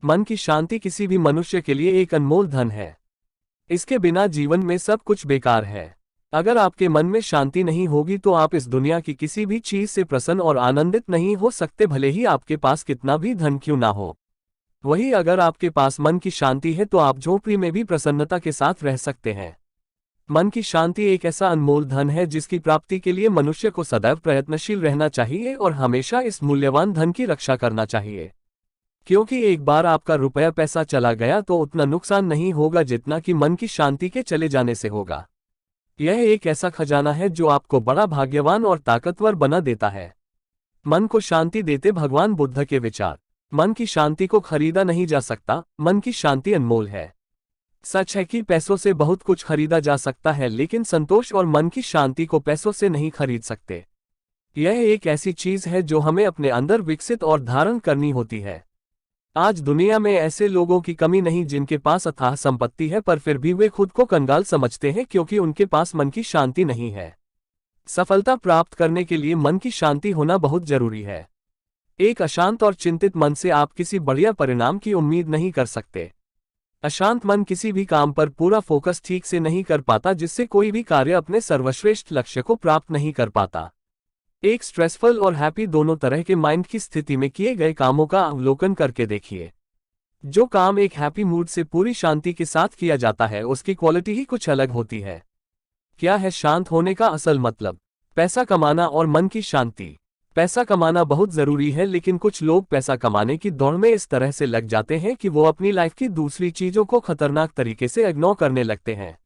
मन की शांति किसी भी मनुष्य के लिए एक अनमोल धन है। इसके बिना जीवन में सब कुछ बेकार है। अगर आपके मन में शांति नहीं होगी तो आप इस दुनिया की किसी भी चीज से प्रसन्न और आनंदित नहीं हो सकते, भले ही आपके पास कितना भी धन क्यों ना हो। वही अगर आपके पास मन की शांति है तो आप झोपड़ी में भी प्रसन्नता के साथ रह सकते हैं। मन की शांति एक ऐसा अनमोल धन है जिसकी प्राप्ति के लिए मनुष्य को सदैव प्रयत्नशील रहना चाहिए और हमेशा इस मूल्यवान धन की रक्षा करना चाहिए। क्योंकि एक बार आपका रुपया पैसा चला गया तो उतना नुकसान नहीं होगा जितना कि मन की शांति के चले जाने से होगा। यह एक ऐसा खजाना है जो आपको बड़ा भाग्यवान और ताकतवर बना देता है। मन को शांति देते भगवान बुद्ध के विचार। मन की शांति को खरीदा नहीं जा सकता, मन की शांति अनमोल है। सच है कि पैसों से बहुत कुछ खरीदा जा सकता है, लेकिन संतोष और मन की शांति को पैसों से नहीं खरीद सकते। यह एक ऐसी चीज है जो हमें अपने अंदर विकसित और धारण करनी होती है। आज दुनिया में ऐसे लोगों की कमी नहीं जिनके पास अथाह संपत्ति है, पर फिर भी वे खुद को कंगाल समझते हैं क्योंकि उनके पास मन की शांति नहीं है। सफलता प्राप्त करने के लिए मन की शांति होना बहुत जरूरी है। एक अशांत और चिंतित मन से आप किसी बढ़िया परिणाम की उम्मीद नहीं कर सकते। अशांत मन किसी भी काम पर पूरा फोकस ठीक से नहीं कर पाता, जिससे कोई भी कार्य अपने सर्वश्रेष्ठ लक्ष्य को प्राप्त नहीं कर पाता। एक स्ट्रेसफुल और हैप्पी दोनों तरह के माइंड की स्थिति में किए गए कामों का अवलोकन करके देखिए। जो काम एक हैप्पी मूड से पूरी शांति के साथ किया जाता है उसकी क्वालिटी ही कुछ अलग होती है। क्या है शांत होने का असल मतलब? पैसा कमाना और मन की शांति। पैसा कमाना बहुत जरूरी है, लेकिन कुछ लोग पैसा कमाने की दौड़ में इस तरह से लग जाते हैं कि वो अपनी लाइफ की दूसरी चीजों को खतरनाक तरीके से इग्नोर करने लगते हैं।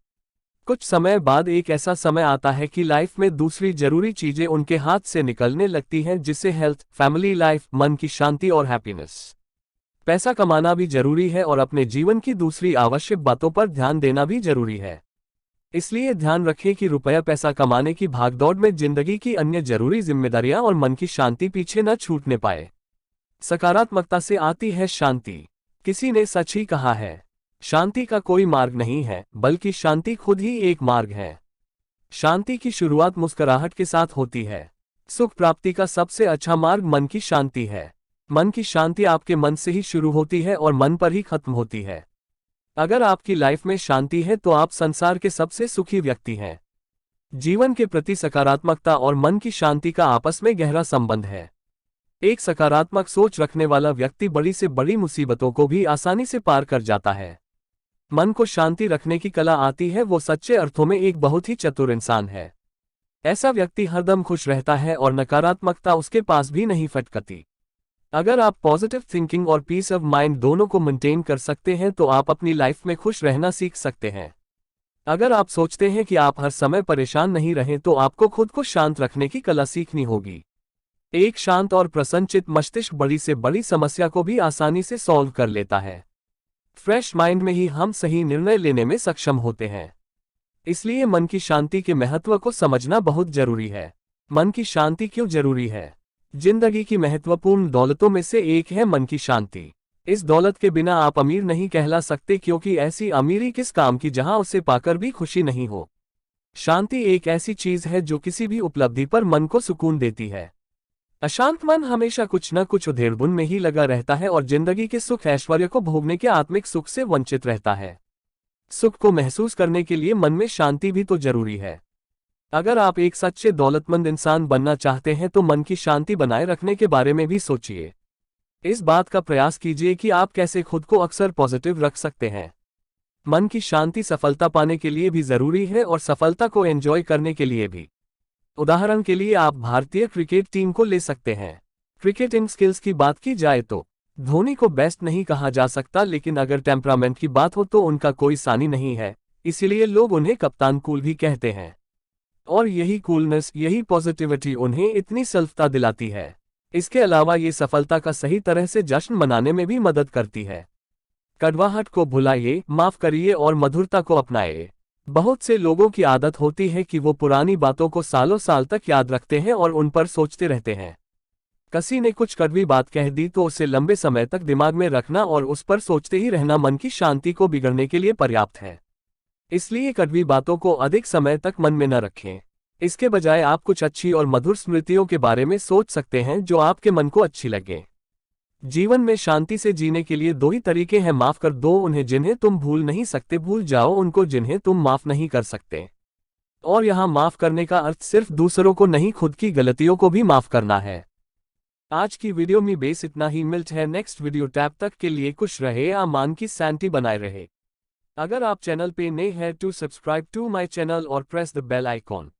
कुछ समय बाद एक ऐसा समय आता है कि लाइफ में दूसरी जरूरी चीजें उनके हाथ से निकलने लगती हैं, जिससे हेल्थ, फैमिली लाइफ, मन की शांति और हैप्पीनेस। पैसा कमाना भी जरूरी है और अपने जीवन की दूसरी आवश्यक बातों पर ध्यान देना भी जरूरी है। इसलिए ध्यान रखें कि रुपया पैसा कमाने की भागदौड़ में जिंदगी की अन्य जरूरी जिम्मेदारियां और मन की शांति पीछे न छूटने पाए। सकारात्मकता से आती है शांति। किसी ने सच ही कहा है, शांति का कोई मार्ग नहीं है, बल्कि शांति खुद ही एक मार्ग है। शांति की शुरुआत मुस्कुराहट के साथ होती है। सुख प्राप्ति का सबसे अच्छा मार्ग मन की शांति है। मन की शांति आपके मन से ही शुरू होती है और मन पर ही खत्म होती है। अगर आपकी लाइफ में शांति है तो आप संसार के सबसे सुखी व्यक्ति हैं। जीवन के प्रति सकारात्मकता और मन की शांति का आपस में गहरा संबंध है। एक सकारात्मक सोच रखने वाला व्यक्ति बड़ी से बड़ी मुसीबतों को भी आसानी से पार कर जाता है। मन को शांति रखने की कला आती है, वो सच्चे अर्थों में एक बहुत ही चतुर इंसान है। ऐसा व्यक्ति हरदम खुश रहता है और नकारात्मकता उसके पास भी नहीं फटकती। अगर आप पॉजिटिव थिंकिंग और पीस ऑफ माइंड दोनों को मेंटेन कर सकते हैं तो आप अपनी लाइफ में खुश रहना सीख सकते हैं। अगर आप सोचते हैं कि आप हर समय परेशान नहीं रहें तो आपको खुद को शांत रखने की कला सीखनी होगी। एक शांत और प्रसन्नचित्त मस्तिष्क बड़ी से बड़ी समस्या को भी आसानी से सॉल्व कर लेता है। फ्रेश माइंड में ही हम सही निर्णय लेने में सक्षम होते हैं। इसलिए मन की शांति के महत्व को समझना बहुत जरूरी है। मन की शांति क्यों जरूरी है? जिंदगी की महत्वपूर्ण दौलतों में से एक है मन की शांति। इस दौलत के बिना आप अमीर नहीं कहला सकते, क्योंकि ऐसी अमीरी किस काम की जहां उसे पाकर भी खुशी नहीं हो। शांति एक ऐसी चीज है जो किसी भी उपलब्धि पर मन को सुकून देती है। अशांत मन हमेशा कुछ न कुछ उधेड़बुन में ही लगा रहता है और जिंदगी के सुख ऐश्वर्य को भोगने के आत्मिक सुख से वंचित रहता है। सुख को महसूस करने के लिए मन में शांति भी तो जरूरी है। अगर आप एक सच्चे दौलतमंद इंसान बनना चाहते हैं तो मन की शांति बनाए रखने के बारे में भी सोचिए। इस बात का प्रयास कीजिए कि आप कैसे खुद को अक्सर पॉजिटिव रख सकते हैं। मन की शांति सफलता पाने के लिए भी जरूरी है और सफलता को एंजॉय करने के लिए भी। उदाहरण के लिए आप भारतीय क्रिकेट टीम को ले सकते हैं। क्रिकेटिंग स्किल्स की बात की जाए तो धोनी को बेस्ट नहीं कहा जा सकता, लेकिन अगर टेम्परामेंट की बात हो तो उनका कोई सानी नहीं है। इसीलिए लोग उन्हें कप्तान कूल भी कहते हैं। और यही कूलनेस, यही पॉजिटिविटी उन्हें इतनी सल्फता दिलाती है। इसके अलावा ये सफलता का सही तरह से जश्न मनाने में भी मदद करती है। कड़वाहट को भुलाइए, माफ करिए और मधुरता को अपनाइए। बहुत से लोगों की आदत होती है कि वो पुरानी बातों को सालों साल तक याद रखते हैं और उन पर सोचते रहते हैं। किसी ने कुछ कड़वी बात कह दी तो उसे लंबे समय तक दिमाग में रखना और उस पर सोचते ही रहना मन की शांति को बिगड़ने के लिए पर्याप्त है। इसलिए कड़वी बातों को अधिक समय तक मन में न रखें। इसके बजाय आप कुछ अच्छी और मधुर स्मृतियों के बारे में सोच सकते हैं जो आपके मन को अच्छी लगे। जीवन में शांति से जीने के लिए दो ही तरीके हैं, माफ कर दो उन्हें जिन्हें तुम भूल नहीं सकते, भूल जाओ उनको जिन्हें तुम माफ नहीं कर सकते। और यहाँ माफ करने का अर्थ सिर्फ दूसरों को नहीं, खुद की गलतियों को भी माफ करना है। आज की वीडियो में बेस इतना ही, मिलते हैं नेक्स्ट वीडियो, तब तक के लिए खुश रहे, आमान की शांति बनाए रहे। अगर आप चैनल पे नए हैं तो सब्सक्राइब टू माई चैनल और प्रेस द बेल आइकॉन।